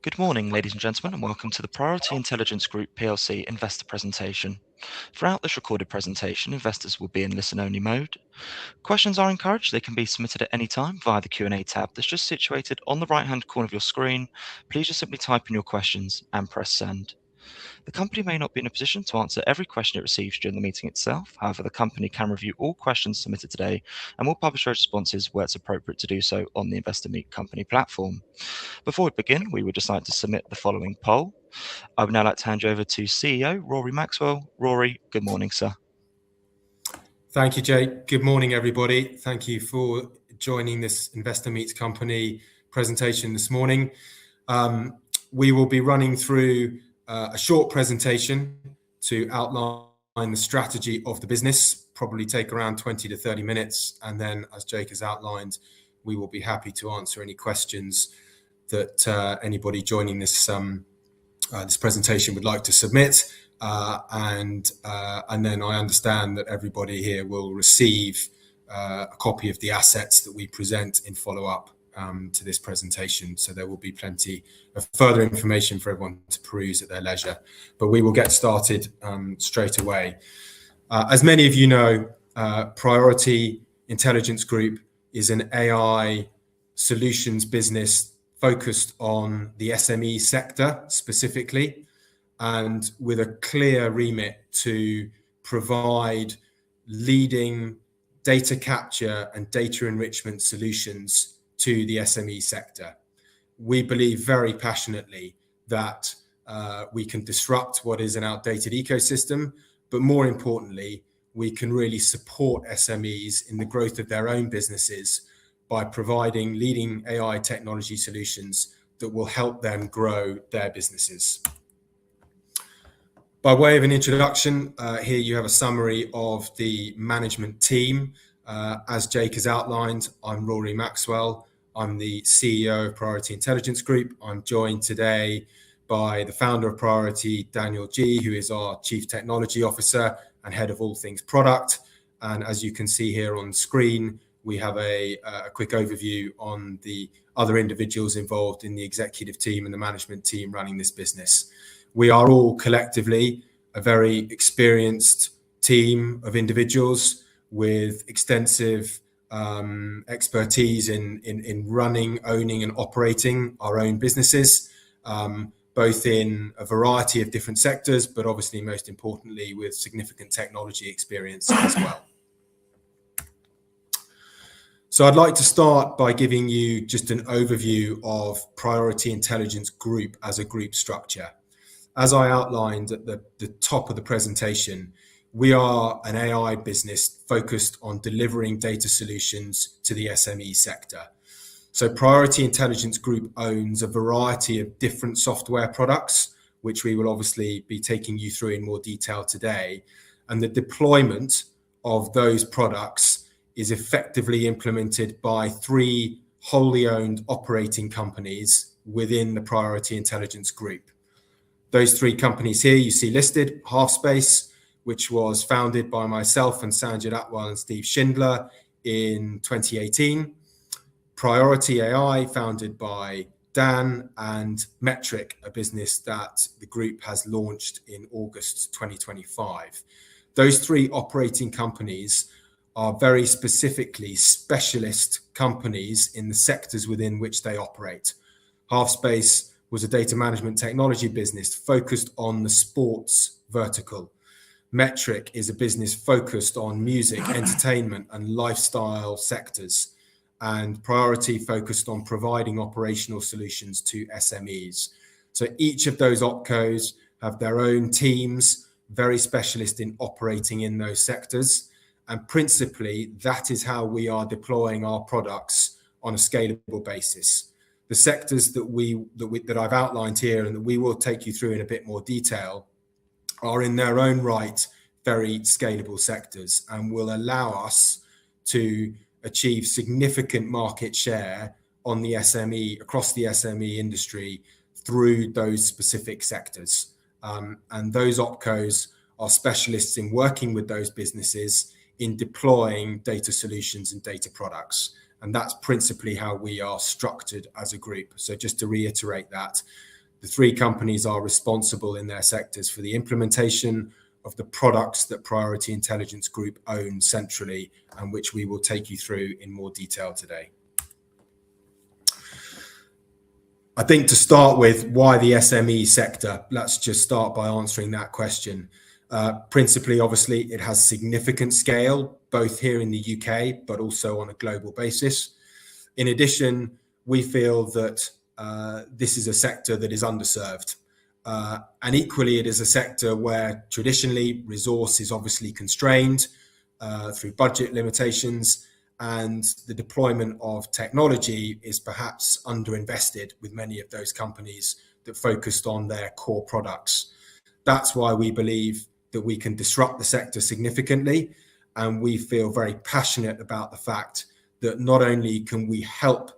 Good morning, ladies and gentlemen, and welcome to the Priority Intelligence Group PLC investor presentation. Throughout this recorded presentation, investors will be in listen-only mode. Questions are encouraged. They can be submitted at any time via the Q&A tab that's just situated on the right-hand corner of your screen. Please just simply type in your questions and press send. The company may not be in a position to answer every question it receives during the meeting itself. However, the company can review all questions submitted today and will publish those responses where it's appropriate to do so on the Investor Meet Company platform. Before we begin, we would just like to submit the following poll. I would now like to hand you over to CEO Rory Maxwell. Rory, good morning, sir. Thank you, Jake. Good morning, everybody. Thank you for joining this Investor Meets Company presentation this morning. We will be running through a short presentation to outline the strategy of the business, probably take around 20 to 30 minutes. And then, as Jake has outlined, we will be happy to answer any questions that anybody joining this this presentation would like to submit. And then I understand that everybody here will receive a copy of the assets that we present in follow-up to this presentation. So there will be plenty of further information for everyone to peruse at their leisure. But we will get started straight away. As many of you know, Priority Intelligence Group is an AI solutions business focused on the SME sector specifically, and with a clear remit to provide leading data capture and data enrichment solutions to the SME sector. We believe very passionately that we can disrupt what is an outdated ecosystem, but more importantly, we can really support SMEs in the growth of their own businesses by providing leading AI technology solutions that will help them grow their businesses. By way of an introduction, here you have a summary of the management team. As Jake has outlined, I'm Rory Maxwell. I'm the CEO of Priority Intelligence Group. I'm joined today by the founder of Priority, Daniel G, who is our Chief Technology Officer and head of all things product. And as you can see here on screen, we have a quick overview on the other individuals involved in the executive team and the management team running this business. We are all collectively a very experienced team of individuals with extensive expertise in running, owning and operating our own businesses, both in a variety of different sectors, but obviously most importantly with significant technology experience as well. So I'd like to start by giving you just an overview of Priority Intelligence Group as a group structure. As I outlined at the top of the presentation, we are an AI business focused on delivering data solutions to the SME sector. So Priority Intelligence Group owns a variety of different software products, which we will obviously be taking you through in more detail today. And the deployment of those products is effectively implemented by three wholly owned operating companies within the Priority Intelligence Group. Those three companies here you see listed: Halfspace, which was founded by myself and Sanjit Atwal and Steve Schindler in 2018. Priority AI, founded by Dan, and Metric, a business that the group has launched in August 2025. Those three operating companies are very specifically specialist companies in the sectors within which they operate. Halfspace was a data management technology business focused on the sports vertical. Metric is a business focused on music, entertainment and lifestyle sectors. And Priority focused on providing operational solutions to SMEs. So each of those opcos have their own teams, very specialist in operating in those sectors. And principally, that is how we are deploying our products on a scalable basis. The sectors that I've outlined here and that we will take you through in a bit more detail are in their own right very scalable sectors and will allow us to achieve significant market share on the SME, across the SME industry through those specific sectors. And those opcos are specialists in working with those businesses in deploying data solutions and data products. And that's principally how we are structured as a group. So just to reiterate that. The 3 companies are responsible in their sectors for the implementation of the products that Priority Intelligence Group owns centrally, and which we will take you through in more detail today. I think to start with, why the SME sector? Let's just start by answering that question. Principally, obviously, it has significant scale, both here in the UK, but also on a global basis. In addition, we feel that this is a sector that is underserved. And equally, it is a sector where traditionally resource is obviously constrained through budget limitations, and the deployment of technology is perhaps underinvested with many of those companies that focused on their core products. That's why we believe that we can disrupt the sector significantly, and we feel very passionate about the fact that not only can we help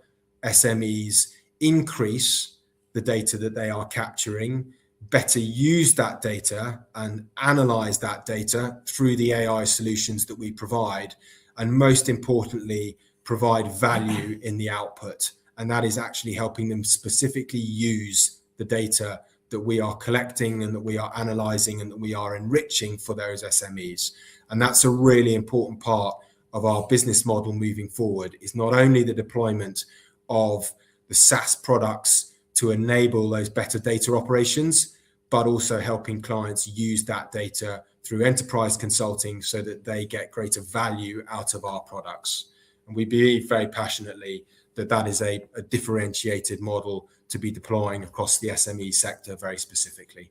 SMEs increase the data that they are capturing, better use that data and analyze that data through the AI solutions that we provide, and most importantly, provide value in the output. And that is actually helping them specifically use the data that we are collecting and that we are analyzing and that we are enriching for those SMEs. And that's a really important part of our business model moving forward, is not only the deployment of the SaaS products to enable those better data operations, but also helping clients use that data through enterprise consulting so that they get greater value out of our products. And we believe very passionately that that is a differentiated model to be deploying across the SME sector very specifically.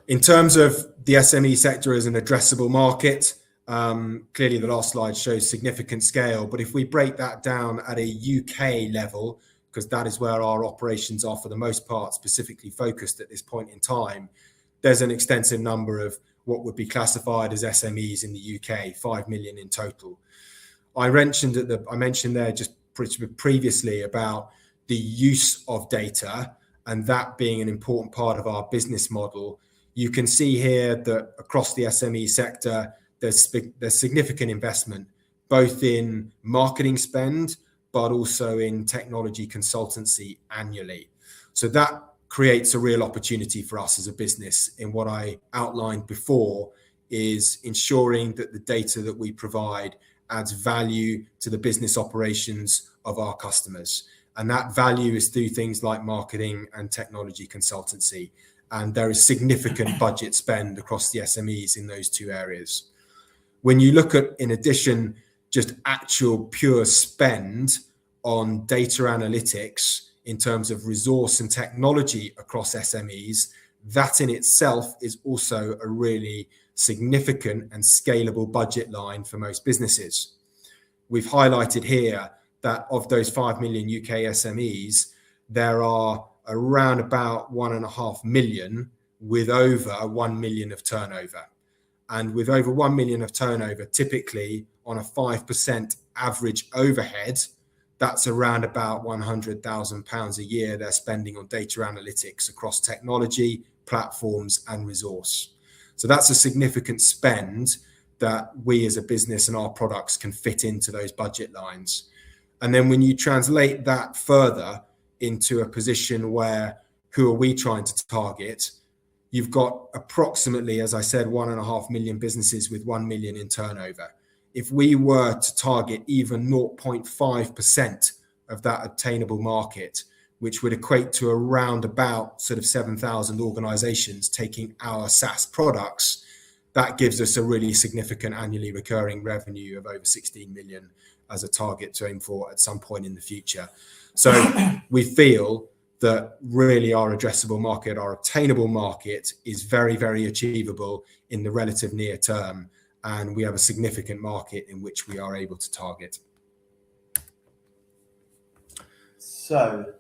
In terms of the SME sector as an addressable market, clearly the last slide shows significant scale, but if we break that down at a UK level, because that is where our operations are for the most part specifically focused at this point in time, there's an extensive number of what would be classified as SMEs in the UK, 5 million in total. I mentioned there just previously about the use of data, and that being an important part of our business model. You can see here that across the SME sector, there's significant investment, both in marketing spend, but also in technology consultancy annually. So that creates a real opportunity for us as a business in what I outlined before, is ensuring that the data that we provide adds value to the business operations of our customers. And that value is through things like marketing and technology consultancy. And there is significant budget spend across the SMEs in those 2 areas. When you look at, in addition, just actual pure spend on data analytics in terms of resource and technology across SMEs, that in itself is also a really significant and scalable budget line for most businesses. We've highlighted here that of those 5 million UK SMEs, there are around about 1.5 million with over 1 million of turnover. And with over 1 million of turnover, typically on a 5% average overhead, that's around about £100,000 a year they're spending on data analytics across technology, platforms, and resource. So that's a significant spend that we as a business and our products can fit into those budget lines. And then when you translate that further into a position where, who are we trying to target? You've got approximately, as I said, 1.5 million businesses with 1 million in turnover. If we were to target even 0.5% of that obtainable market, which would equate to around about sort of 7,000 organizations taking our SaaS products, that gives us a really significant annually recurring revenue of over 16 million as a target to aim for at some point in the future. So we feel that really our addressable market, our obtainable market, is very, very achievable in the relative near term. And we have a significant market in which we are able to target. So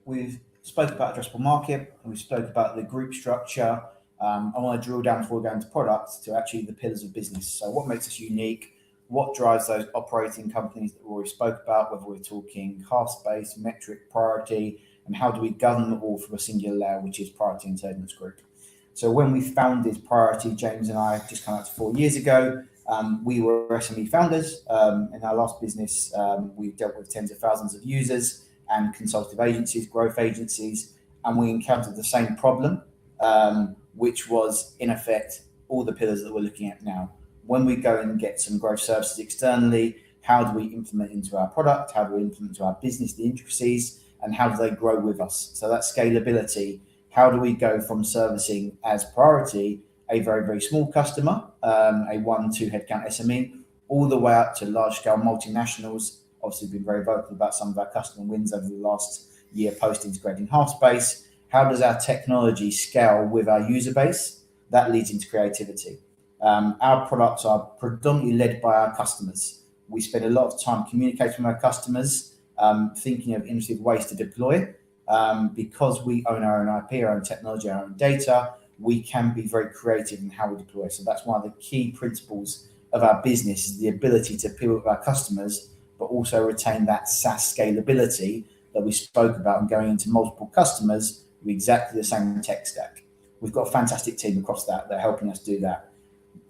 we've spoken about addressable market, and we spoke about the group structure. I want to drill down before we go into products to actually the pillars of business. So what makes us unique? What drives those operating companies that we already spoke about, whether we're talking Halfspace, Metric, Priority, and how do we govern them all from a singular layer, which is Priority Intelligence Group. So when we founded Priority, James and I just come out to 4 years ago, we were SME founders. In our last business, we dealt with tens of thousands of users. and consultative agencies, growth agencies, and we encountered the same problem, which was in effect all the pillars that we're looking at now. When we go and get some growth services externally, how do we implement into our product? How do we implement into our business the intricacies, and how do they grow with us? So that's scalability. How do we go from servicing as priority a very, very small customer, a 1-2 headcount SME, all the way up to large-scale multinationals? Obviously, been very vocal about some of our customer wins over the last year post-integrating Halfspace. How does our technology scale with our user base? That leads into creativity. Our products are predominantly led by our customers. We spend a lot of time communicating with our customers, thinking of innovative ways to deploy. Because we own our own IP, our own technology, our own data, we can be very creative in how we deploy. So that's one of the key principles of our business, is the ability to pivot with our customers, but also retain that SaaS scalability that we spoke about, and going into multiple customers with exactly the same tech stack. We've got a fantastic team across that. They're helping us do that.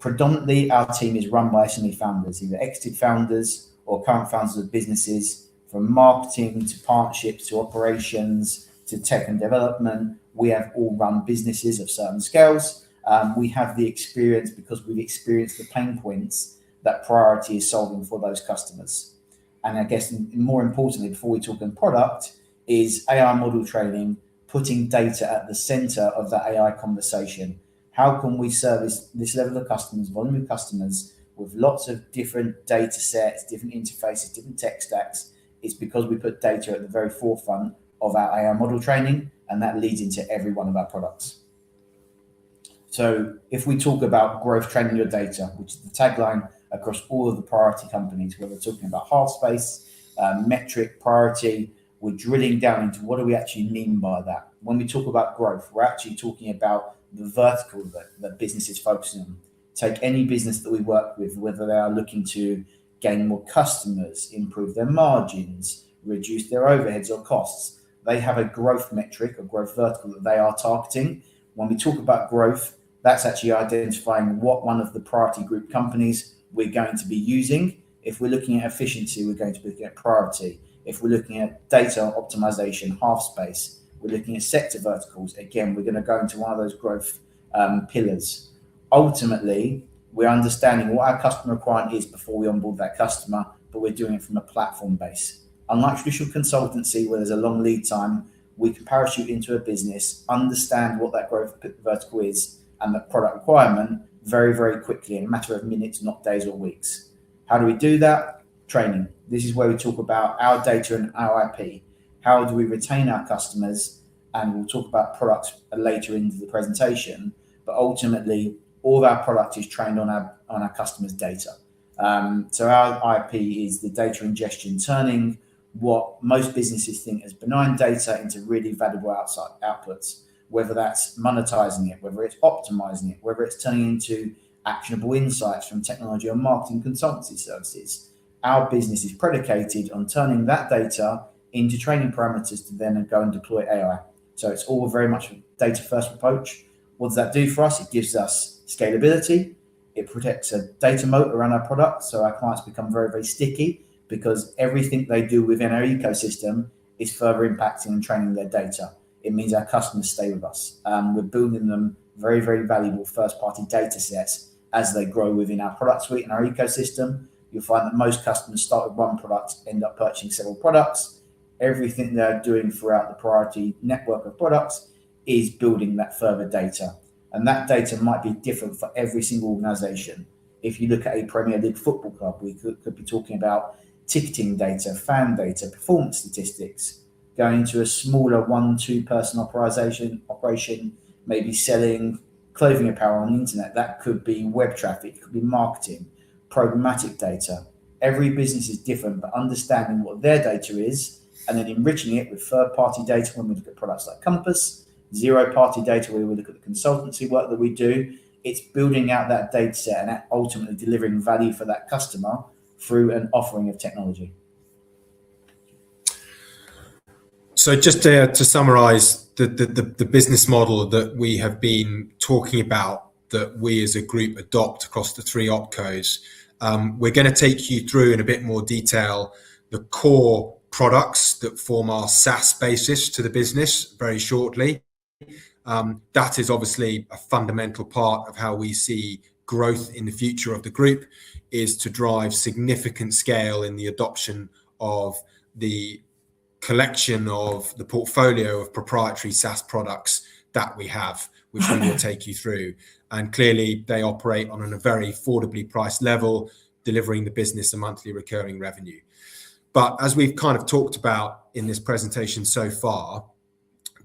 Predominantly, our team is run by SME founders, either exited founders or current founders of businesses. From marketing to partnerships to operations to tech and development, we have all run businesses of certain scales. We have the experience because we've experienced the pain points that Priority is solving for those customers. And I guess more importantly, before we talk in product, is AI model training, putting data at the center of that AI conversation. How can we service this level of customers, volume of customers, with lots of different data sets, different interfaces, different tech stacks? It's because we put data at the very forefront of our AI model training, and that leads into every one of our products. So if we talk about growth training your data, which is the tagline across all of the Priority companies, whether we're talking about Halfspace, Metric, Priority, we're drilling down into what do we actually mean by that. When we talk about growth, we're actually talking about the vertical that business is focusing on. Take any business that we work with, whether they are looking to gain more customers, improve their margins, reduce their overheads or costs. They have a growth metric, a growth vertical that they are targeting. When we talk about growth, that's actually identifying what one of the Priority Group companies we're going to be using. If we're looking at efficiency, we're going to be looking at Priority. If we're looking at data optimization, Halfspace, we're looking at sector verticals. Again, we're going to go into one of those growth pillars. Ultimately, we're understanding what our customer requirement is before we onboard that customer, but we're doing it from a platform base. Unlike traditional consultancy, where there's a long lead time, we can parachute into a business, understand what that growth vertical is and the product requirement very, very quickly in a matter of minutes, not days or weeks. How do we do that? Training. This is where we talk about our data and our IP. How do we retain our customers? And we'll talk about products later into the presentation, but ultimately, all of our product is trained on our customers' data. So our IP is the data ingestion, turning what most businesses think as benign data into really valuable outputs, whether that's monetizing it, whether it's optimizing it, whether it's turning into actionable insights from technology or marketing consultancy services. Our business is predicated on turning that data into training parameters to then go and deploy AI. So it's all very much a data-first approach. What does that do for us? It gives us scalability. It protects a data moat around our product, so our clients become very, very sticky because everything they do within our ecosystem is further impacting and training their data. It means our customers stay with us. We're building them very, very valuable first-party data sets as they grow within our product suite and our ecosystem. You'll find that most customers start with one product, end up purchasing several products. Everything they're doing throughout the Priority network of products is building that further data. And that data might be different for every single organization. If you look at a Premier League football club, we could be talking about ticketing data, fan data, performance statistics. Going to a smaller 1-2 person operation, maybe selling clothing apparel on the internet. That could be web traffic, it could be marketing, programmatic data. Every business is different, but understanding what their data is and then enriching it with third-party data when we look at products like Compass, zero-party data where we look at the consultancy work that we do. It's building out that data set and ultimately delivering value for that customer through an offering of technology. So just to summarize the business model that we have been talking about, that we as a group adopt across the three opcos, we're going to take you through in a bit more detail the core products that form our SaaS basis to the business very shortly. That is obviously a fundamental part of how we see growth in the future of the group, is to drive significant scale in the adoption of the collection of the portfolio of proprietary SaaS products that we have, which we will take you through. And clearly they operate on a very affordably priced level, delivering the business a monthly recurring revenue. But as we've kind of talked about in this presentation so far,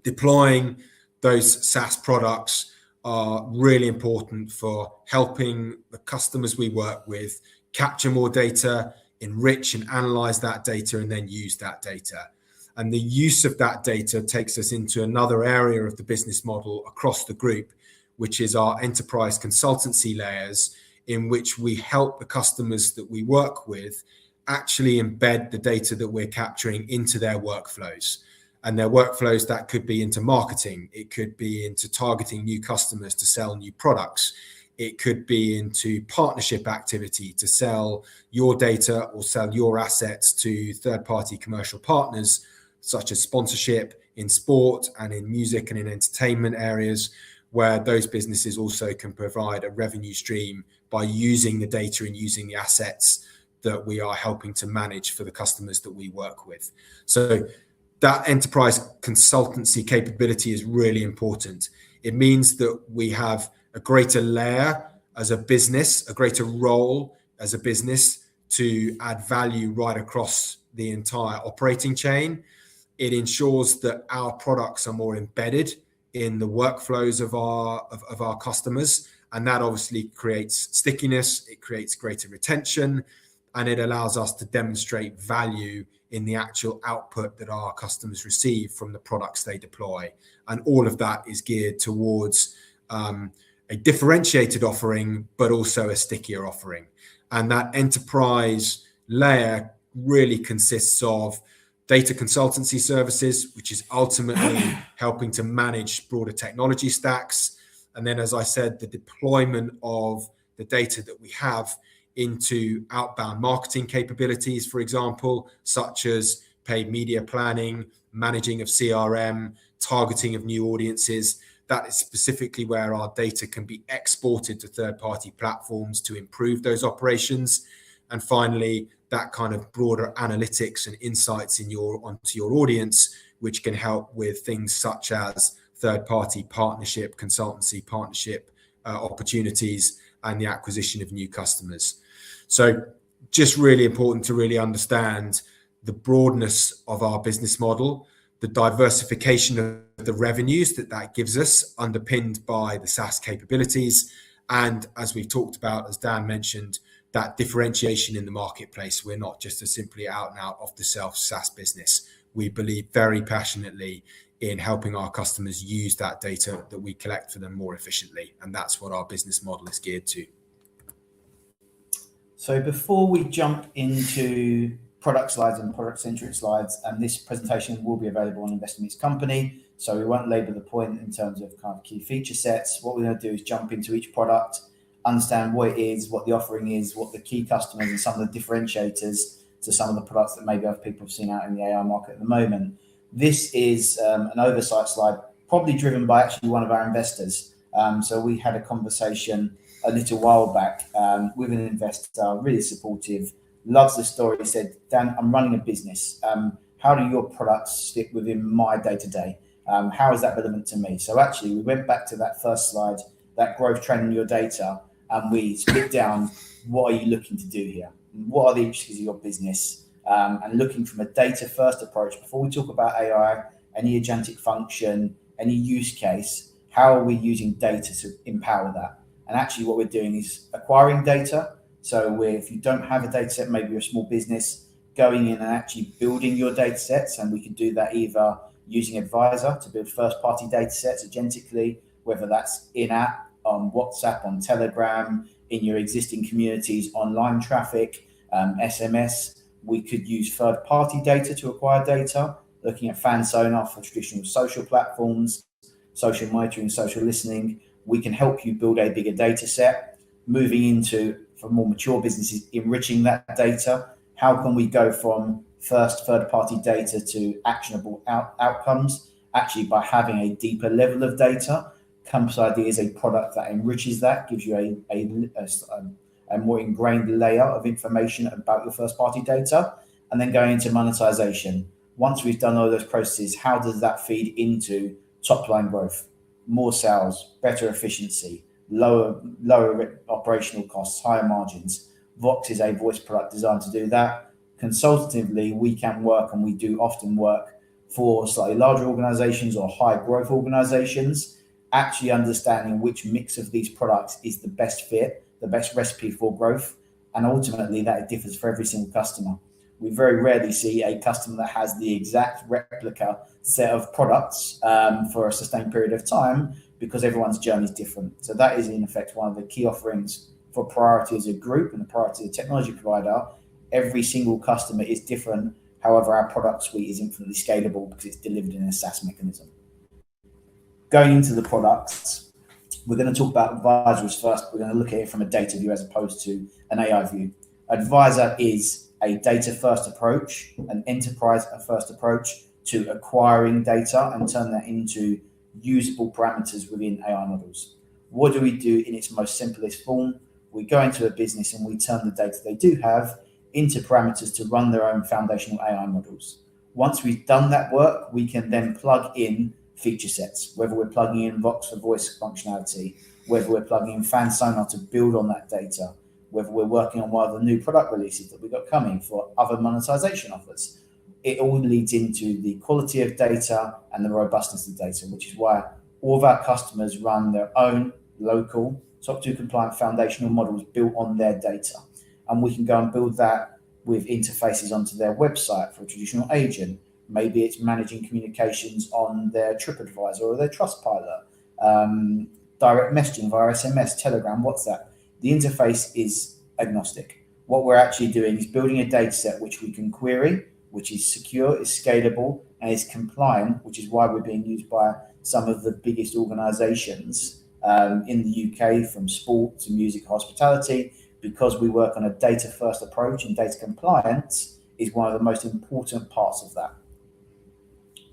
deploying those SaaS products are really important for helping the customers we work with capture more data, enrich and analyze that data, and then use that data. And the use of that data takes us into another area of the business model across the group, which is our enterprise consultancy layers, in which we help the customers that we work with actually embed the data that we're capturing into their workflows. And their workflows, that could be into marketing, it could be into targeting new customers to sell new products, it could be into partnership activity to sell your data or sell your assets to third-party commercial partners, such as sponsorship in sport and in music and in entertainment areas, where those businesses also can provide a revenue stream by using the data and using the assets that we are helping to manage for the customers that we work with. So that enterprise consultancy capability is really important. It means that we have a greater layer as a business, a greater role as a business to add value right across the entire operating chain. It ensures that our products are more embedded in the workflows of our customers, and that obviously creates stickiness, it creates greater retention, and it allows us to demonstrate value in the actual output that our customers receive from the products they deploy. And all of that is geared towards a differentiated offering, but also a stickier offering. And that enterprise layer really consists of data consultancy services, which is ultimately helping to manage broader technology stacks. And then, as I said, the deployment of the data that we have into outbound marketing capabilities, for example, such as paid media planning, managing of CRM, targeting of new audiences. That is specifically where our data can be exported to third-party platforms to improve those operations. And finally, that kind of broader analytics and insights onto your audience, which can help with things such as third-party partnership, consultancy partnership opportunities, and the acquisition of new customers. So just really important to really understand the broadness of our business model, the diversification of the revenues that gives us, underpinned by the SaaS capabilities. And as we've talked about, as Dan mentioned, that differentiation in the marketplace. We're not just a simply out and out off-the-shelf SaaS business. We believe very passionately in helping our customers use that data that we collect for them more efficiently. And that's what our business model is geared to. So before we jump into product slides and product-centric slides, and this presentation will be available on Investor Meets Company, so we won't labour the point in terms of kind of key feature sets. What we're going to do is jump into each product, understand what it is, what the offering is, what the key customers and some of the differentiators to some of the products that maybe other people have seen out in the AI market at the moment. This is an oversight slide, probably driven by actually one of our investors. So we had a conversation a little while back with an investor, really supportive, loves the story. He said, Dan, I'm running a business. How do your products fit within my day-to-day? How is that relevant to me? So actually, we went back to that first slide, that growth training your data, and we split down, what are you looking to do here? What are the issues of your business? And looking from a data-first approach, before we talk about AI, any agentic function, any use case, how are we using data to empower that? And actually what we're doing is acquiring data. So if you don't have a data set, maybe you're a small business, going in and actually building your data sets, and we can do that either using Advisor to build first-party data sets agentically, whether that's in-app, on WhatsApp, on Telegram, in your existing communities, online traffic, SMS. We could use third-party data to acquire data, looking at Fan-Sonar for traditional social platforms, social monitoring, social listening. We can help you build a bigger data set. Moving into, for more mature businesses, enriching that data. How can we go from first third-party data to actionable outcomes, actually by having a deeper level of data. Campus ID is a product that enriches that, gives you a more ingrained layer of information about your first-party data, and then going into monetization. Once we've done all those processes, how does that feed into top-line growth, more sales, better efficiency, lower operational costs, higher margins? Vox is a voice product designed to do that. Consultatively, we can work, and we do often work for slightly larger organizations or high growth organizations, actually understanding which mix of these products is the best fit, the best recipe for growth. And ultimately that differs for every single customer. We very rarely see a customer that has the exact replica set of products for a sustained period of time, because everyone's journey is different. So that is in effect one of the key offerings for Priority as a group and the Priority as a technology provider. Every single customer is different. However, our product suite is infinitely scalable because it's delivered in a SaaS mechanism. Going into the products, we're going to talk about Advisors first. We're going to look at it from a data view as opposed to an AI view. Advisor is a data-first approach, an enterprise-first approach to acquiring data and turn that into usable parameters within AI models. What do we do in its most simplest form? We go into a business and we turn the data they do have into parameters to run their own foundational AI models. Once we've done that work, we can then plug in feature sets, whether we're plugging in Vox for voice functionality, whether we're plugging in Fan-Sonar to build on that data, whether we're working on one of the new product releases that we've got coming for other monetization offers. It all leads into the quality of data and the robustness of data, which is why all of our customers run their own local SOC 2 compliant foundational models built on their data. And we can go and build that with interfaces onto their website for a traditional agent. Maybe it's managing communications on their TripAdvisor or their Trustpilot, direct messaging via SMS, Telegram, WhatsApp. The interface is agnostic. What we're actually doing is building a data set which we can query, which is secure, is scalable, and is compliant, which is why we're being used by some of the biggest organizations in the UK, from sport to music, hospitality, because we work on a data-first approach, and data compliance is one of the most important parts of that.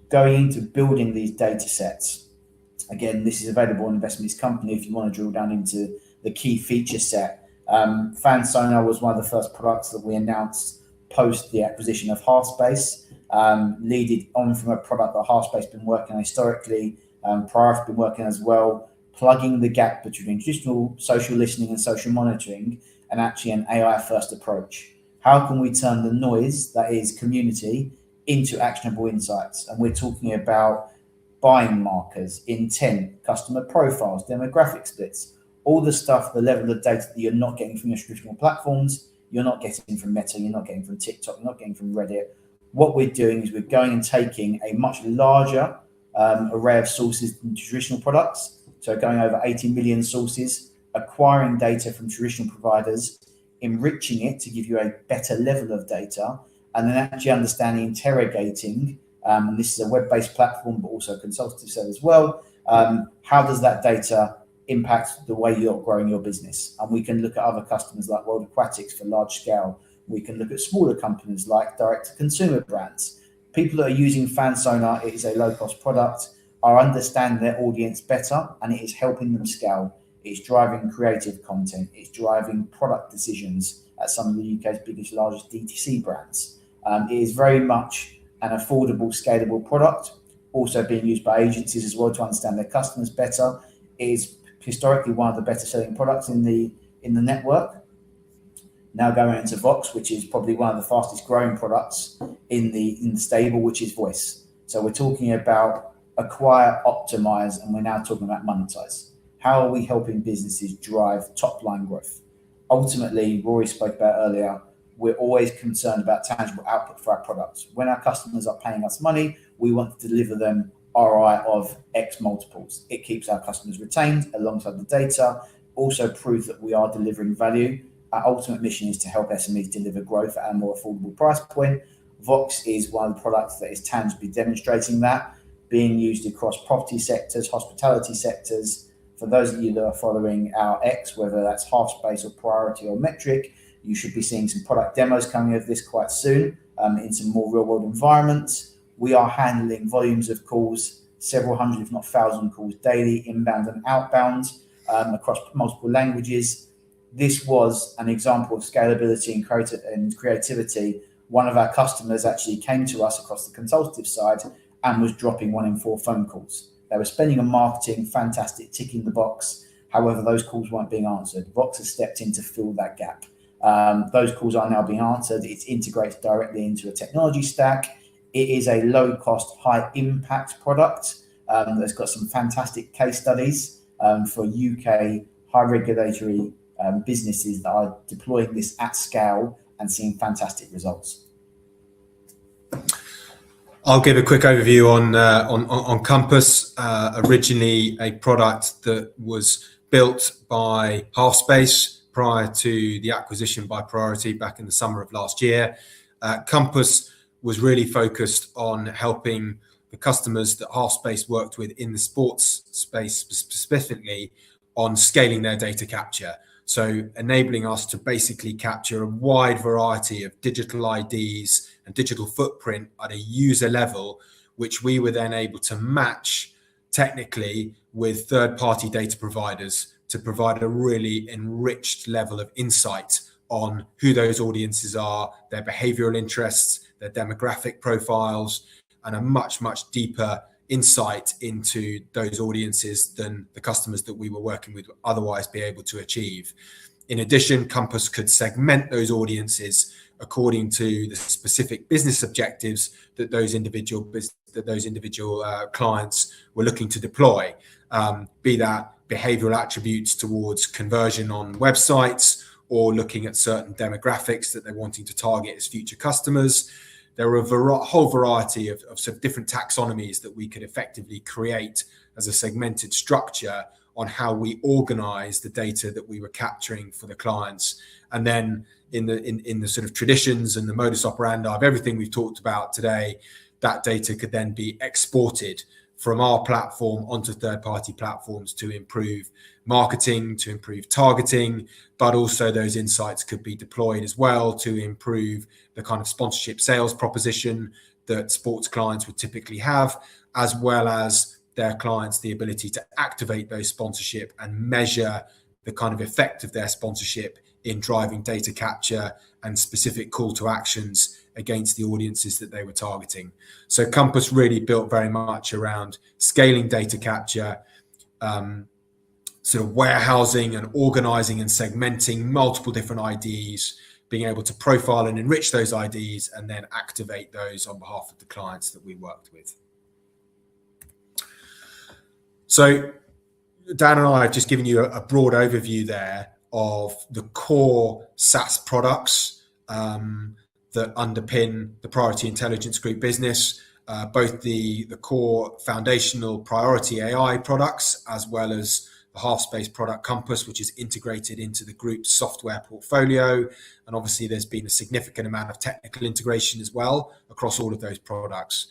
Going into building these data sets, again, this is available on Investment Company if you want to drill down into the key feature set. FanSonar was one of the first products that we announced post the acquisition of Halfspace, leading on from a product that Halfspace has been working on historically, Prior have been working as well, plugging the gap between traditional social listening and social monitoring and actually an AI-first approach. How can we turn the noise that is community into actionable insights? And we're talking about buying markers, intent, customer profiles, demographic splits, all the stuff, the level of data that you're not getting from your traditional platforms, you're not getting from Meta, you're not getting from TikTok, you're not getting from Reddit. What we're doing is we're going and taking a much larger array of sources than traditional products. So going over 80 million sources, acquiring data from traditional providers, enriching it to give you a better level of data, and then actually understanding, interrogating, and this is a web-based platform, but also a consultative set as well. How does that data impact the way you're growing your business? And we can look at other customers like World Aquatics for large scale. We can look at smaller companies like direct-to-consumer brands. People that are using FanSonar, it is a low-cost product, are understanding their audience better, and it is helping them scale. It's driving creative content. It's driving product decisions at some of the UK's biggest, largest DTC brands. It is very much an affordable, scalable product, also being used by agencies as well to understand their customers better. It is historically one of the better selling products in the network. Now going into Vox, which is probably one of the fastest growing products in the stable, which is voice. So we're talking about acquire, optimize, and we're now talking about monetize. How are we helping businesses drive top line growth? Ultimately, Rory spoke about earlier, we're always concerned about tangible output for our products. When our customers are paying us money, we want to deliver them ROI of X multiples. It keeps our customers retained alongside the data, also proves that we are delivering value. Our ultimate mission is to help SMEs deliver growth at a more affordable price point. Vox is one of the products that is tangibly demonstrating that, being used across property sectors, hospitality sectors. For those of you that are following our X, whether that's Halfspace or Priority or Metric, you should be seeing some product demos coming of this quite soon. into more real world environments. We are handling volumes of calls, several hundred, if not 1,000 calls daily, inbound and outbound, across multiple languages. This was an example of scalability and creativity. One of our customers actually came to us across the consultative side and was dropping 1 in 4 phone calls. They were spending on marketing, fantastic, ticking the box. However, those calls weren't being answered. Vox has stepped in to fill that gap. Those calls are now being answered. It's integrated directly into a technology stack. It is a low-cost, high-impact product that's got some fantastic case studies for UK high regulatory businesses that are deploying this at scale and seeing fantastic results. I'll give a quick overview on Compass. Originally a product that was built by Halfspace prior to the acquisition by Priority back in the summer of last year. Compass was really focused on helping the customers that Halfspace worked with in the sports space specifically on scaling their data capture. So enabling us to basically capture a wide variety of digital IDs and digital footprint at a user level, which we were then able to match technically with third-party data providers to provide a really enriched level of insight on who those audiences are, their behavioral interests, their demographic profiles, and a much, much deeper insight into those audiences than the customers that we were working with would otherwise be able to achieve. In addition, Compass could segment those audiences according to the specific business objectives that those individual clients were looking to deploy, be that behavioral attributes towards conversion on websites or looking at certain demographics that they're wanting to target as future customers. There were a whole variety of sort of different taxonomies that we could effectively create as a segmented structure on how we organize the data that we were capturing for the clients. And then in the sort of traditions and the modus operandi of everything we've talked about today, that data could then be exported from our platform onto third-party platforms to improve marketing, to improve targeting, but also those insights could be deployed as well to improve the kind of sponsorship sales proposition that sports clients would typically have, as well as their clients the ability to activate those sponsorship and measure the kind of effect of their sponsorship in driving data capture and specific call to actions against the audiences that they were targeting. So Compass really built very much around scaling data capture, sort of warehousing and organizing and segmenting multiple different IDs, being able to profile and enrich those IDs and then activate those on behalf of the clients that we worked with. So Dan and I have just given you a broad overview there of the core SaaS products that underpin the Priority Intelligence Group business, both the core foundational Priority AI products, as well as the Halfspace product Compass, which is integrated into the group's software portfolio. And obviously there's been a significant amount of technical integration as well across all of those products.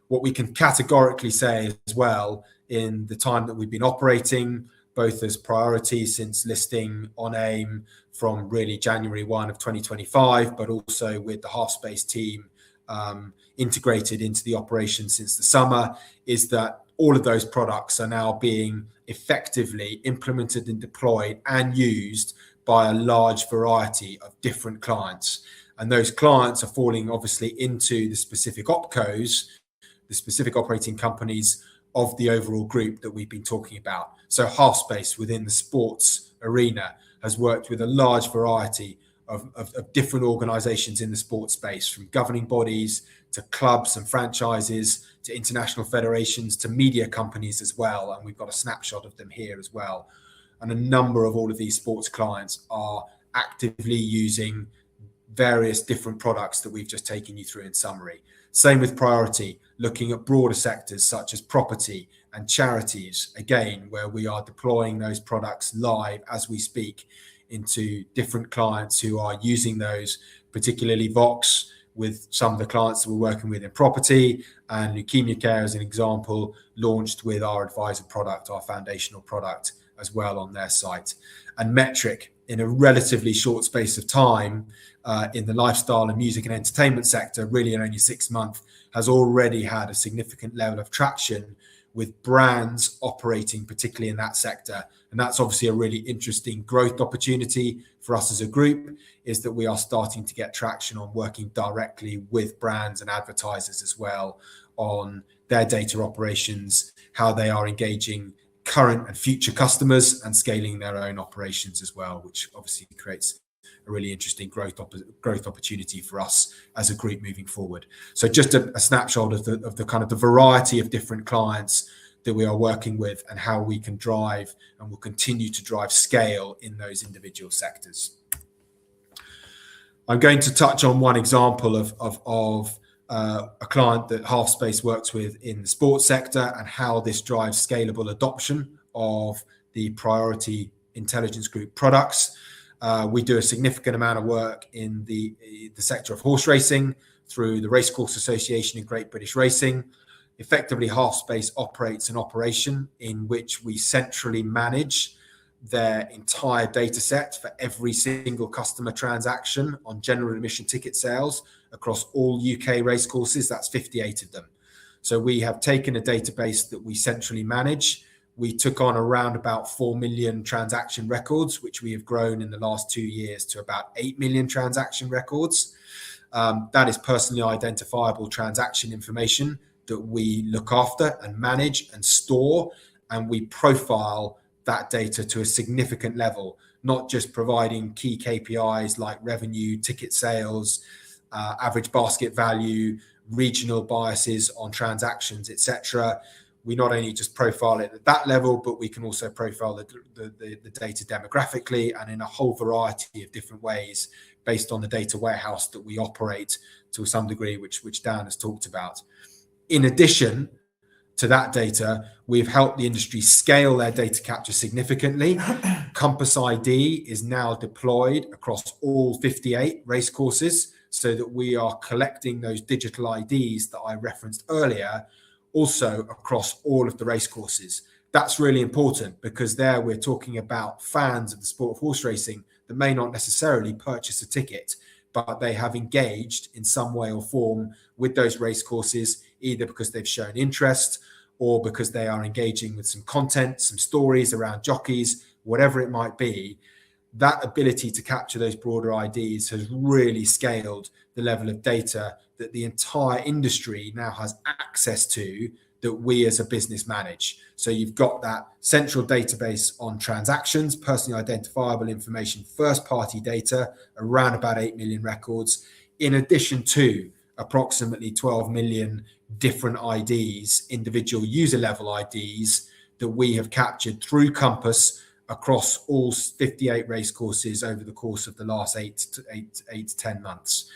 What we can categorically say as well, in the time that we've been operating, both as Priority since listing on AIM from really January 1 of 2025, but also with the Halfspace team integrated into the operation since the summer, is that all of those products are now being effectively implemented and deployed and used by a large variety of different clients. And those clients are falling obviously into the specific opcos, the specific operating companies of the overall group that we've been talking about. So Halfspace within the sports arena has worked with a large variety of different organizations in the sports space, from governing bodies to clubs and franchises to international federations to media companies as well. And we've got a snapshot of them here as well. And a number of all of these sports clients are actively using various different products that we've just taken you through in summary. Same with Priority, looking at broader sectors such as property and charities, again, where we are deploying those products live as we speak into different clients who are using those, particularly Vox with some of the clients that we're working with in property, and Leukemia Care as an example, launched with our advisor product, our foundational product as well on their site. And Metric, in a relatively short space of time in the lifestyle and music and entertainment sector, really in only 6 months, has already had a significant level of traction with brands operating particularly in that sector. And that's obviously a really interesting growth opportunity for us as a group, is that we are starting to get traction on working directly with brands and advertisers as well on their data operations, how they are engaging current and future customers and scaling their own operations as well, which obviously creates a really interesting growth opportunity for us as a group moving forward. So just a snapshot of the kind of the variety of different clients that we are working with and how we can drive and will continue to drive scale in those individual sectors. I'm going to touch on one example of a client that Halfspace works with in the sports sector and how this drives scalable adoption of the Priority Intelligence Group products. We do a significant amount of work in the sector of horse racing through the Racecourse Association and Great British Racing. Effectively, Halfspace operates an operation in which we centrally manage their entire data set for every single customer transaction on general admission ticket sales across all UK racecourses. That's 58 of them. So we have taken a database that we centrally manage. We took on around about 4 million transaction records, which we have grown in the last 2 years to about 8 million transaction records. That is personally identifiable transaction information that we look after and manage and store, and we profile that data to a significant level, not just providing key KPIs like revenue, ticket sales, average basket value, regional biases on transactions, etc. We not only just profile it at that level, but we can also profile the data demographically and in a whole variety of different ways based on the data warehouse that we operate to some degree, which Dan has talked about. In addition to that data, we've helped the industry scale their data capture significantly. Compass ID is now deployed across all 58 racecourses so that we are collecting those digital IDs that I referenced earlier also across all of the racecourses. That's really important because there we're talking about fans of the sport of horse racing that may not necessarily purchase a ticket, but they have engaged in some way or form with those racecourses, either because they've shown interest or because they are engaging with some content, some stories around jockeys, whatever it might be. That ability to capture those broader IDs has really scaled the level of data that the entire industry now has access to that we as a business manage. So you've got that central database on transactions, personally identifiable information, first-party data, around about 8 million records, in addition to approximately 12 million different IDs, individual user-level IDs, that we have captured through Compass across all 58 racecourses over the course of the last 8 to 10 months.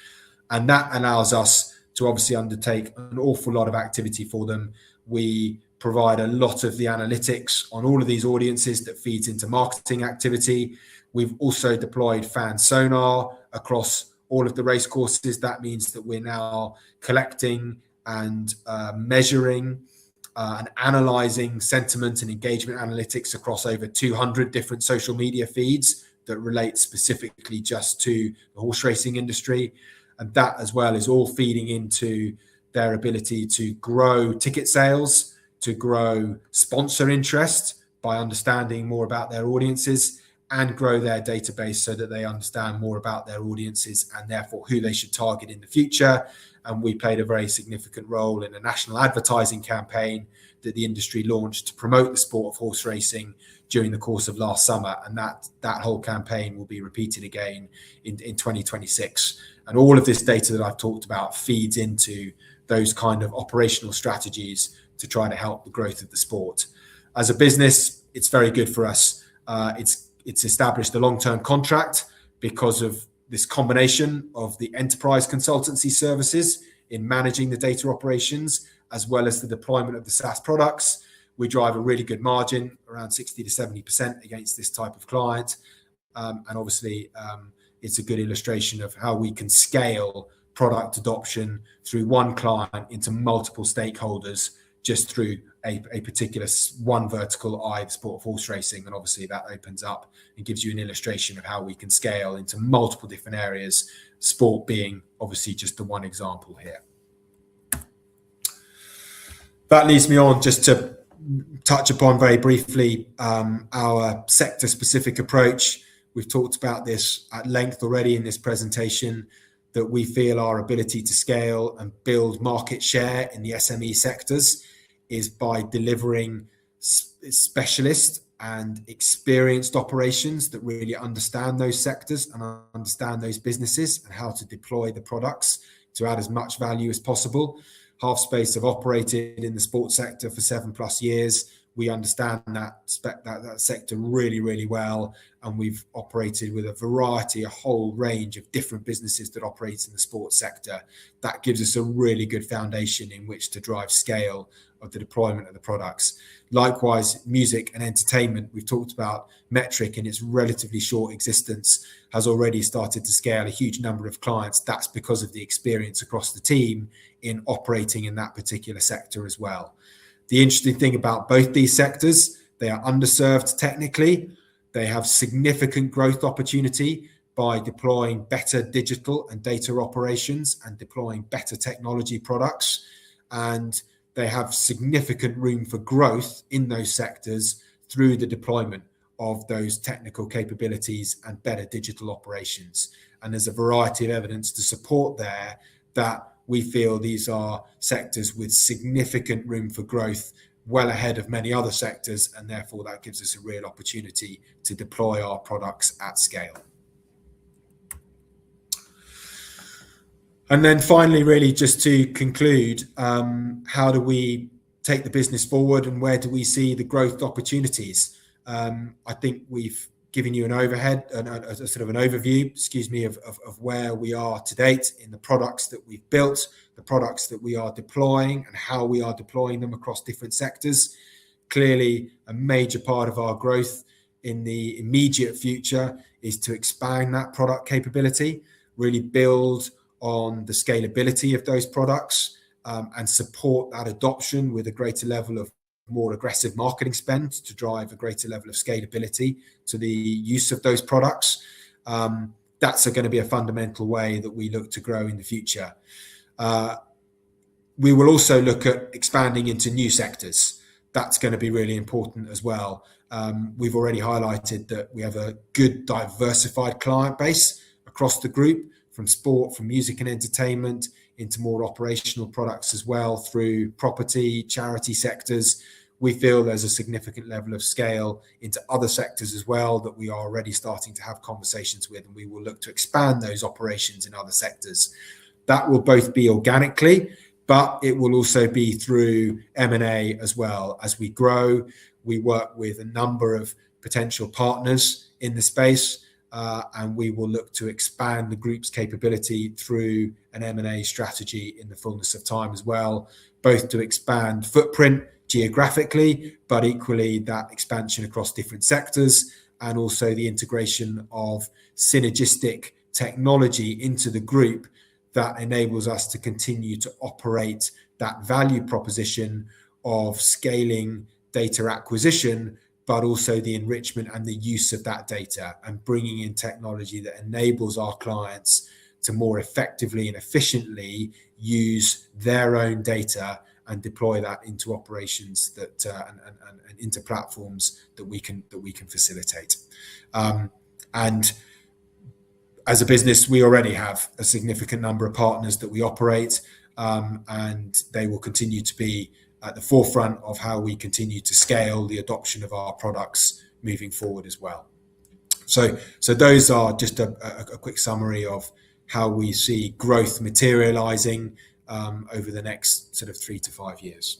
And that allows us to obviously undertake an awful lot of activity for them. We provide a lot of the analytics on all of these audiences that feeds into marketing activity. We've also deployed FanSonar across all of the racecourses. That means that we're now collecting and measuring and analysing sentiment and engagement analytics across over 200 different social media feeds that relate specifically just to the horse racing industry. And that as well is all feeding into their ability to grow ticket sales, to grow sponsor interest by understanding more about their audiences, and grow their database so that they understand more about their audiences and therefore who they should target in the future. And we played a very significant role in a national advertising campaign that the industry launched to promote the sport of horse racing during the course of last summer. And that whole campaign will be repeated again in 2026. And all of this data that I've talked about feeds into those kind of operational strategies to try to help the growth of the sport. As a business, it's very good for us. It's established a long-term contract because of this combination of the enterprise consultancy services in managing the data operations, as well as the deployment of the SaaS products. We drive a really good margin, around 60 to 70% against this type of client. And obviously, it's a good illustration of how we can scale product adoption through one client into multiple stakeholders just through a particular one vertical, the sport of horse racing. And obviously that opens up and gives you an illustration of how we can scale into multiple different areas, sport being obviously just the one example here. That leads me on just to touch upon very briefly our sector-specific approach. We've talked about this at length already in this presentation, that we feel our ability to scale and build market share in the SME sectors is by delivering specialist and experienced operations that really understand those sectors and understand those businesses and how to deploy the products to add as much value as possible. Halfspace have operated in the sports sector for 7+ years. We understand that sector really, really well, and we've operated with a whole range of different businesses that operate in the sports sector. That gives us a really good foundation in which to drive scale of the deployment of the products. Likewise, music and entertainment, we've talked about Metric in its relatively short existence, has already started to scale a huge number of clients. That's because of the experience across the team in operating in that particular sector as well. The interesting thing about both these sectors, they are underserved technically. They have significant growth opportunity by deploying better digital and data operations and deploying better technology products. And they have significant room for growth in those sectors through the deployment of those technical capabilities and better digital operations. And there's a variety of evidence to support there that we feel these are sectors with significant room for growth, well ahead of many other sectors, and therefore that gives us a real opportunity to deploy our products at scale. And then finally, really just to conclude, how do we take the business forward and where do we see the growth opportunities? I think we've given you an overview, of where we are to date in the products that we've built, the products that we are deploying and how we are deploying them across different sectors. Clearly, a major part of our growth in the immediate future is to expand that product capability, really build on the scalability of those products, and support that adoption with a greater level of more aggressive marketing spend to drive a greater level of scalability to the use of those products. That's going to be a fundamental way that we look to grow in the future. We will also look at expanding into new sectors. That's going to be really important as well. We've already highlighted that we have a good diversified client base across the group, from sport, from music and entertainment, into more operational products as well, through property, charity sectors. We feel there's a significant level of scale into other sectors as well that we are already starting to have conversations with, and we will look to expand those operations in other sectors. That will both be organically, but it will also be through M&A as well. As we grow, we work with a number of potential partners in the space, and we will look to expand the group's capability through an M&A strategy in the fullness of time as well, both to expand footprint geographically, but equally that expansion across different sectors, and also the integration of synergistic technology into the group that enables us to continue to operate that value proposition of scaling data acquisition, but also the enrichment and the use of that data, and bringing in technology that enables our clients to more effectively and efficiently use their own data and deploy that into operations that and into platforms that we can facilitate. And as a business, we already have a significant number of partners that we operate, and they will continue to be at the forefront of how we continue to scale the adoption of our products moving forward as well. So those are just a quick summary of how we see growth materializing over the next sort of 3 to 5 years.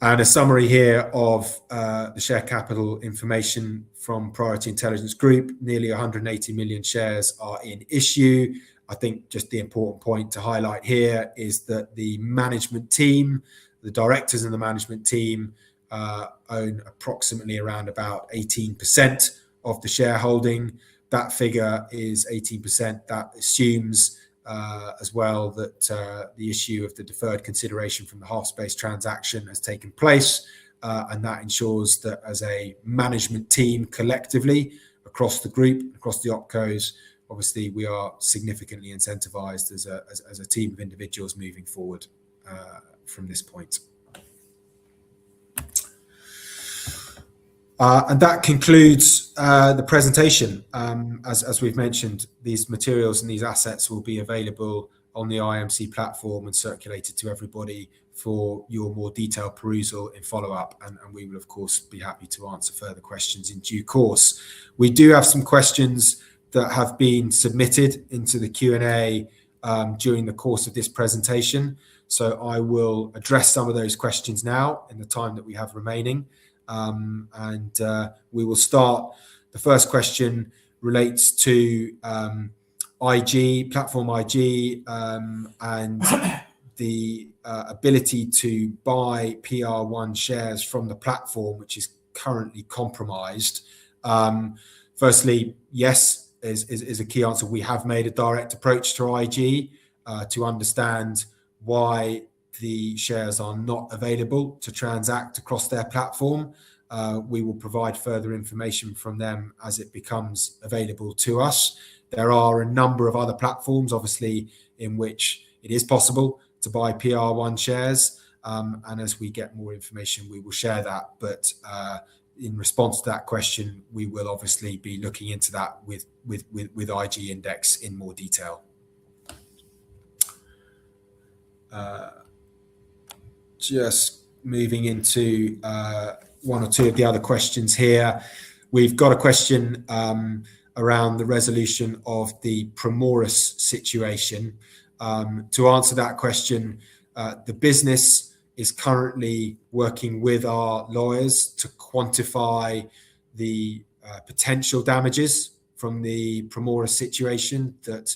And a summary here of the share capital information from Priority Intelligence Group. Nearly 180 million shares are in issue. I think just the important point to highlight here is that the management team, the directors and the management team own approximately around about 18% of the shareholding. That figure is 18%. That assumes as well that the issue of the deferred consideration from the Halfspace transaction has taken place, and that ensures that as a management team collectively across the group, across the opcos, obviously we are significantly incentivized as a team of individuals moving forward from this point. And that concludes the presentation. As we've mentioned, these materials and these assets will be available on the IMC platform and circulated to everybody for your more detailed perusal in follow-up. And we will, of course, be happy to answer further questions in due course. We do have some questions that have been submitted into the Q&A during the course of this presentation. So I will address some of those questions now in the time that we have remaining. And we will start. The first question relates to IG, platform IG, and the ability to buy PR1 shares from the platform, which is currently compromised. Firstly, yes, is a key answer. We have made a direct approach to IG to understand why the shares are not available to transact across their platform. We will provide further information from them as it becomes available to us. There are a number of other platforms, obviously, in which it is possible to buy PR1 shares. And as we get more information, we will share that. But in response to that question, we will obviously be looking into that with IG Index in more detail. Just moving into one or two of the other questions here. We've got a question around the resolution of the Primoris situation. To answer that question, the business is currently working with our lawyers to quantify the potential damages from the Primoris situation that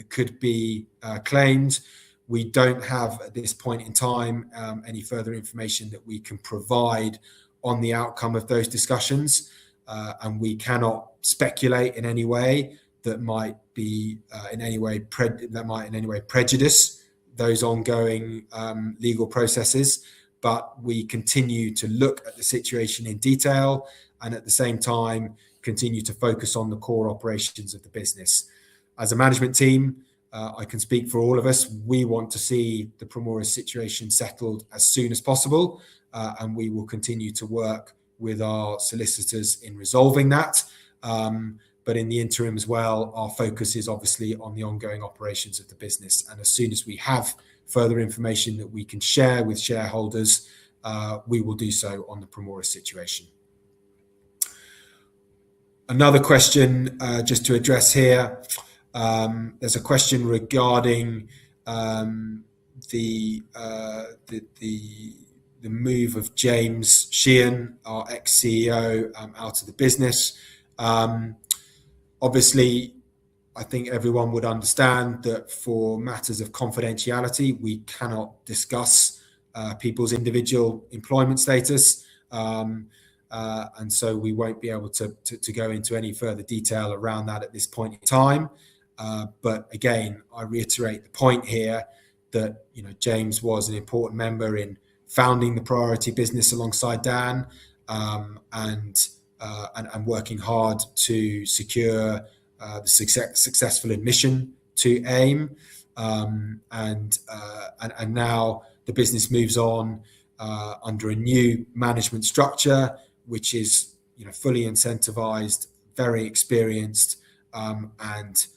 could be claimed. We don't have at this point in time any further information that we can provide on the outcome of those discussions, and we cannot speculate in any way that might be in any way prejudice those ongoing legal processes. But we continue to look at the situation in detail, and at the same time continue to focus on the core operations of the business. As a management team, I can speak for all of us. We want to see the Primoris situation settled as soon as possible, and we will continue to work with our solicitors in resolving that. But in the interim as well, our focus is obviously on the ongoing operations of the business. And as soon as we have further information that we can share with shareholders, we will do so on the Primoris situation. Another question just to address here. There's a question regarding the move of James Sheehan, our ex-CEO, out of the business. Obviously, I think everyone would understand that for matters of confidentiality, we cannot discuss people's individual employment status. And so we won't be able to go into any further detail around that at this point in time. But again, I reiterate the point here that James was an important member in founding the Priority business alongside Dan, and working hard to secure the successful admission to AIM. And now the business moves on under a new management structure, which is fully incentivized, very experienced, and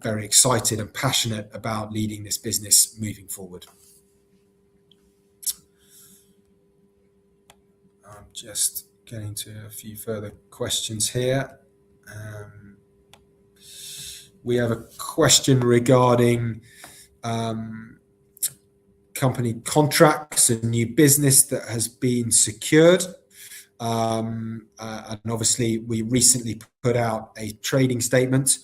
very excited and passionate about leading this business moving forward. I'm just getting to a few further questions here. We have a question regarding company contracts and new business that has been secured. And obviously, we recently put out a trading statement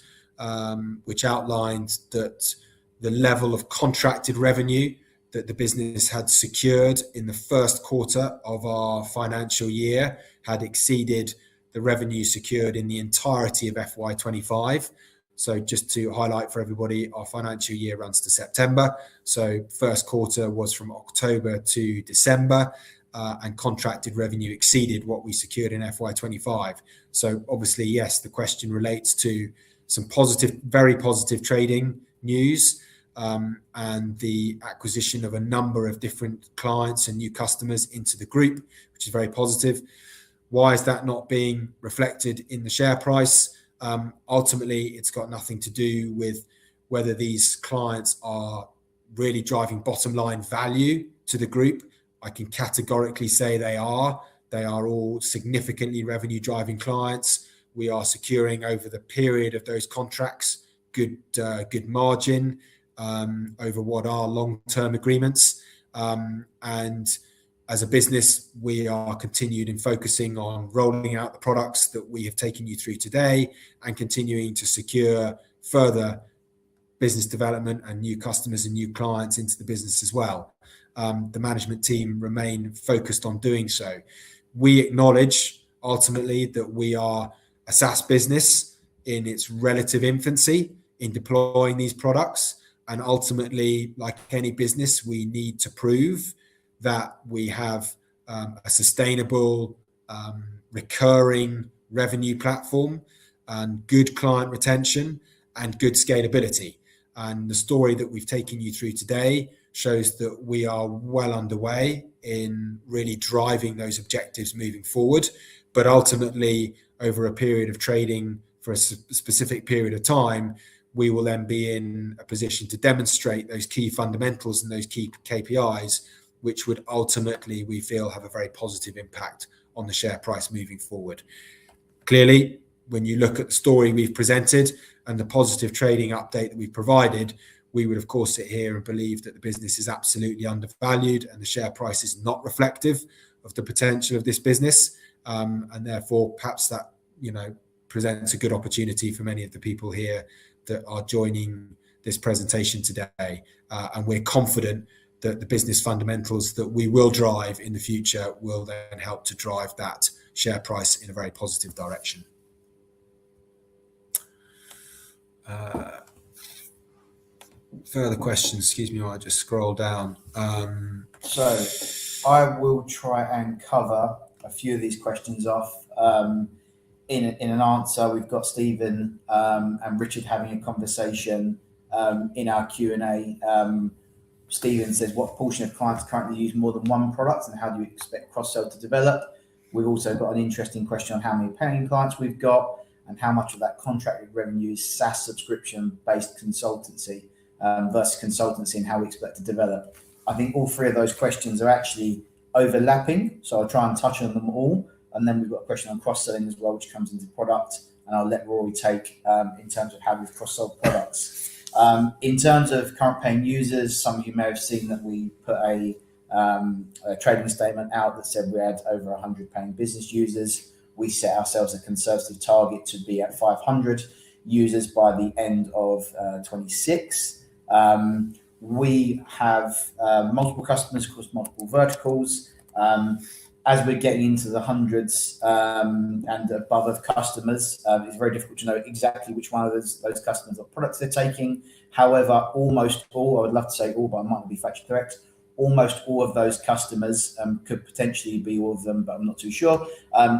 which outlined that the level of contracted revenue that the business had secured in the first quarter of our financial year had exceeded the revenue secured in the entirety of FY25, So just to highlight for everybody, our financial year runs to September. So first quarter was from October to December, and contracted revenue exceeded what we secured in FY25. So obviously, yes, the question relates to some positive, very positive trading news, and the acquisition of a number of different clients and new customers into the group, which is very positive. Why is that not being reflected in the share price? Ultimately, it's got nothing to do with whether these clients are really driving bottom line value to the group. I can categorically say they are. They are all significantly revenue driving clients. We are securing over the period of those contracts good margin over what are long-term agreements. And as a business, we are continued in focusing on rolling out the products that we have taken you through today and continuing to secure further business development and new customers and new clients into the business as well. The management team remain focused on doing so. We acknowledge ultimately that we are a SaaS business in its relative infancy in deploying these products. And ultimately, like any business, we need to prove that we have a sustainable, recurring revenue platform and good client retention and good scalability. And the story that we've taken you through today shows that we are well underway in really driving those objectives moving forward. But ultimately, over a period of trading for a specific period of time, we will then be in a position to demonstrate those key fundamentals and those key KPIs, which would ultimately, we feel, have a very positive impact on the share price moving forward. Clearly, when you look at the story we've presented and the positive trading update that we've provided, we would, of course, sit here and believe that the business is absolutely undervalued and the share price is not reflective of the potential of this business. And therefore, perhaps that, presents a good opportunity for many of the people here that are joining this presentation today. And we're confident that the business fundamentals that we will drive in the future will then help to drive that share price in a very positive direction. Further questions, excuse me, I just scroll down. So I will try and cover a few of these questions off. In an answer, we've got Stephen and Richard having a conversation in our Q&A. Stephen says, what portion of clients currently use more than one product and how do you expect cross-sell to develop? We've also got an interesting question on how many paying clients we've got and how much of that contracted revenue is SaaS subscription-based consultancy versus consultancy and how we expect to develop. I think all three of those questions are actually overlapping, so I'll try and touch on them all. And then we've got a question on cross-selling as well, which comes into product, and I'll let Rory take in terms of how we've cross-sold products. In terms of current paying users, some of you may have seen that we put a trading statement out that said we had over 100 paying business users. We set ourselves a conservative target to be at 500 users by the end of 26. We have multiple customers across multiple verticals. As we're getting into the hundreds and above of customers, it's very difficult to know exactly which one of those customers or products they're taking. However, almost all, I would love to say all, but I might not be factually correct, almost all of those customers could potentially be all of them, but I'm not too sure,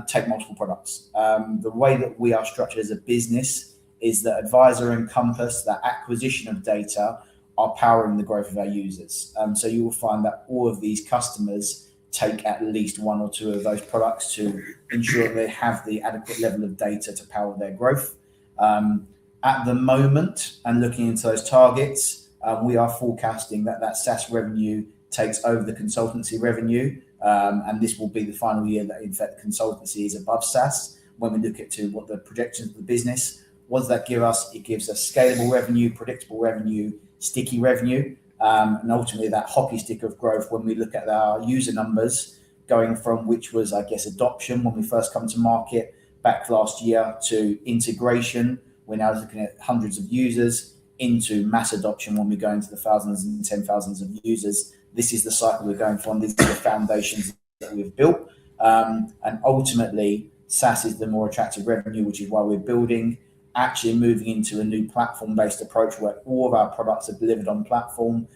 take multiple products. The way that we are structured as a business is that Advisor and Compass, that acquisition of data, are powering the growth of our users. So you will find that all of these customers take at least one or two of those products to ensure that they have the adequate level of data to power their growth. At the moment, and looking into those targets, we are forecasting that SaaS revenue takes over the consultancy revenue, and this will be the final year that in fact consultancy is above SaaS. When we look at what the projections of the business, what does that give us? It gives us scalable revenue, predictable revenue, sticky revenue, and ultimately that hockey stick of growth when we look at our user numbers going from, which was, I guess, adoption when we first come to market back last year, to integration. We're now looking at hundreds of users, into mass adoption when we go into the thousands and 10,000s of users. This is the cycle we're going from. These are the foundations that we've built. And ultimately, SaaS is the more attractive revenue, which is why we're building. actually moving into a new platform-based approach where all of our products are delivered on platform.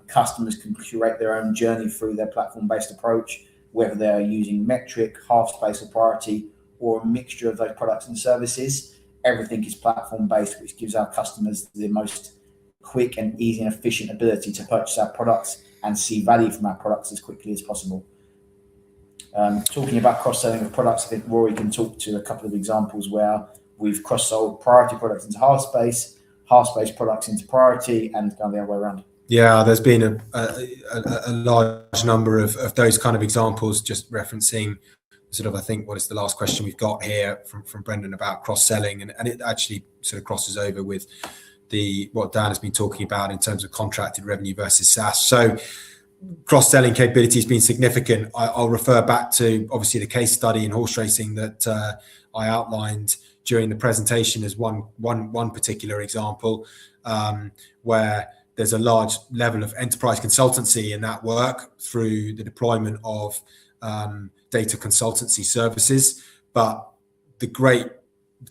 Customers can curate their own journey through their platform-based approach, whether they're using Metric, Halfspace, or Priority, or a mixture of those products and services. Everything is platform-based, which gives our customers the most quick and easy and efficient ability to purchase our products and see value from our products as quickly as possible. Talking about cross-selling of products, I think Rory can talk to a couple of examples where we've cross-sold Priority products into Halfspace, Halfspace products into Priority, and kind of the other way around. Yeah, there's been a large number of those kind of examples, just referencing sort of, I think, what is the last question we've got here from Brendan about cross-selling, and it actually sort of crosses over with what Dan has been talking about in terms of contracted revenue versus SaaS. So cross-selling capability has been significant. I'll refer back to obviously the case study in horse racing that I outlined during the presentation as one particular example, where there's a large level of enterprise consultancy in that work through the deployment of data consultancy services. But the great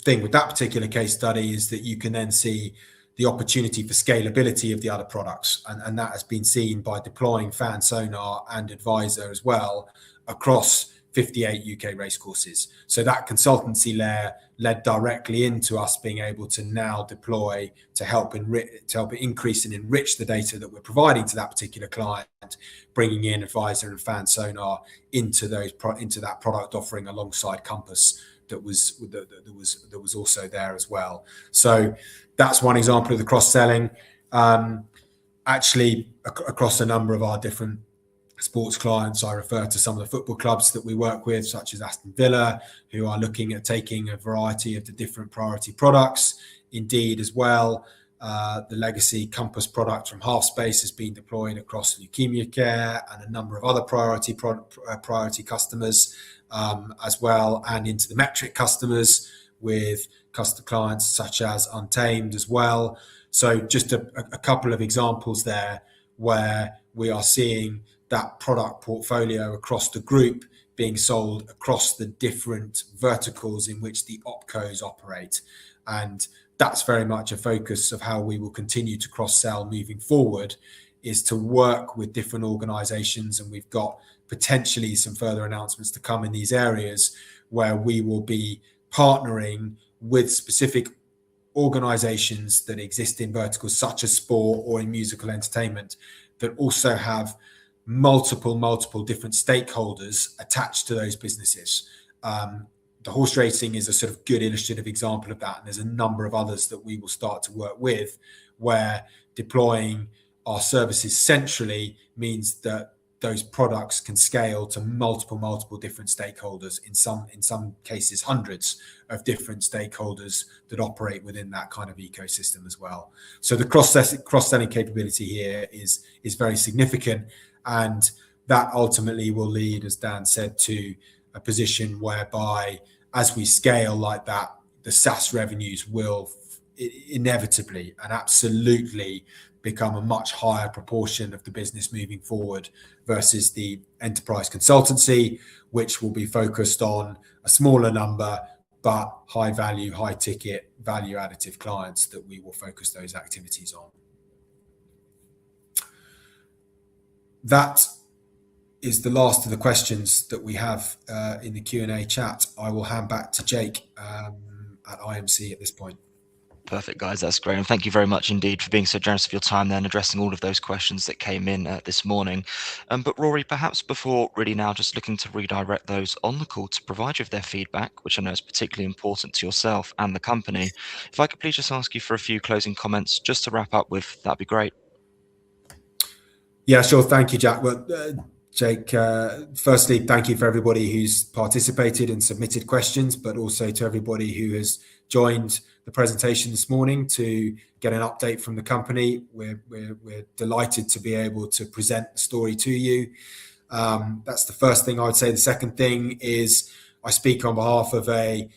thing with that particular case study is that you can then see the opportunity for scalability of the other products. And that has been seen by deploying FanSonar and Advisor as well across 58 UK racecourses. So that consultancy layer led directly into us being able to now deploy to help increase and enrich the data that we're providing to that particular client, bringing in Advisor and FanSonar into that product offering alongside Compass that was also there as well. So that's one example of the cross-selling. Actually, across a number of our different sports clients, I refer to some of the football clubs that we work with, such as Aston Villa, who are looking at taking a variety of the different Priority products. Indeed, as well, the legacy Compass product from Halfspace has been deployed across leukemia care and a number of other Priority customers as well, and into the Metric customers with customer clients such as Untamed as well. So just a couple of examples there where we are seeing that product portfolio across the group being sold across the different verticals in which the opcos operate. And that's very much a focus of how we will continue to cross-sell moving forward, is to work with different organizations. And we've got potentially some further announcements to come in these areas where we will be partnering with specific organizations that exist in verticals such as sport or in musical entertainment that also have multiple different stakeholders attached to those businesses. The horse racing is a sort of good illustrative example of that. And there's a number of others that we will start to work with, where deploying our services centrally means that those products can scale to multiple different stakeholders, in some cases hundreds of different stakeholders that operate within that kind of ecosystem as well. So the cross-selling capability here is very significant, and that ultimately will lead, as Dan said, to a position whereby as we scale like that, the SaaS revenues will inevitably and absolutely become a much higher proportion of the business moving forward versus the enterprise consultancy, which will be focused on a smaller number, but high value, high ticket, value additive clients that we will focus those activities on. That is the last of the questions that we have in the Q&A chat. I will hand back to Jake at IMC at this point. Perfect, guys. That's great. And thank you very much indeed for being so generous of your time there and addressing all of those questions that came in this morning. But Rory, perhaps before really now just looking to redirect those on the call to provide you with their feedback, which I know is particularly important to yourself and the company, if I could please just ask you for a few closing comments just to wrap up with, that'd be great. Yeah, sure. Thank you, Jack. Well, Jake, firstly, thank you for everybody who's participated and submitted questions, but also to everybody who has joined the presentation this morning to get an update from the company. We're delighted to be able to present the story to you. That's the first thing I would say. The second thing is I speak on behalf of a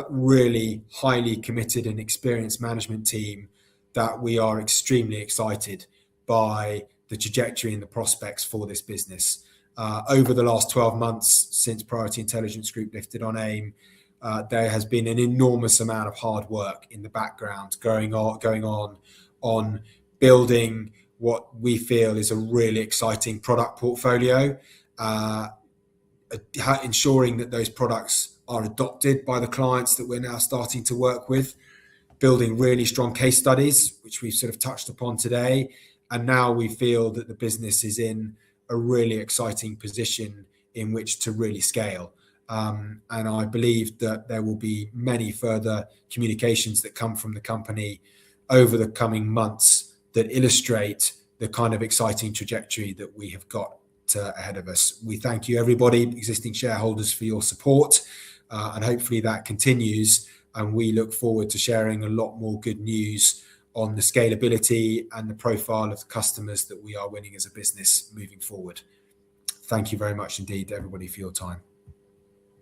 really highly committed and experienced management team that we are extremely excited by the trajectory and the prospects for this business. Over the last 12 months since Priority Intelligence Group lifted on AIM, there has been an enormous amount of hard work in the background going on building what we feel is a really exciting product portfolio, ensuring that those products are adopted by the clients that we're now starting to work with, building really strong case studies, which we've sort of touched upon today. And now we feel that the business is in a really exciting position in which to really scale. And I believe that there will be many further communications that come from the company over the coming months that illustrate the kind of exciting trajectory that we have got ahead of us. We thank you, everybody, existing shareholders, for your support, and hopefully that continues. And we look forward to sharing a lot more good news on the scalability and the profile of the customers that we are winning as a business moving forward. Thank you very much indeed, everybody, for your time.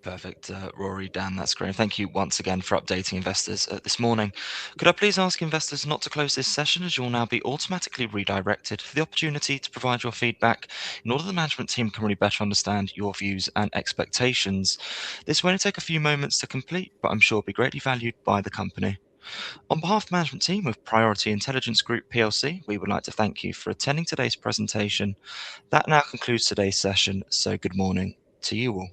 Perfect. Rory, Dan, that's great. Thank you once again for updating investors this morning. Could I please ask investors not to close this session, as you'll now be automatically redirected for the opportunity to provide your feedback in order the management team can really better understand your views and expectations. This will only take a few moments to complete, but I'm sure will be greatly valued by the company. On behalf of the management team of Priority Intelligence Group PLC, we would like to thank you for attending today's presentation. That now concludes today's session, so good morning to you all.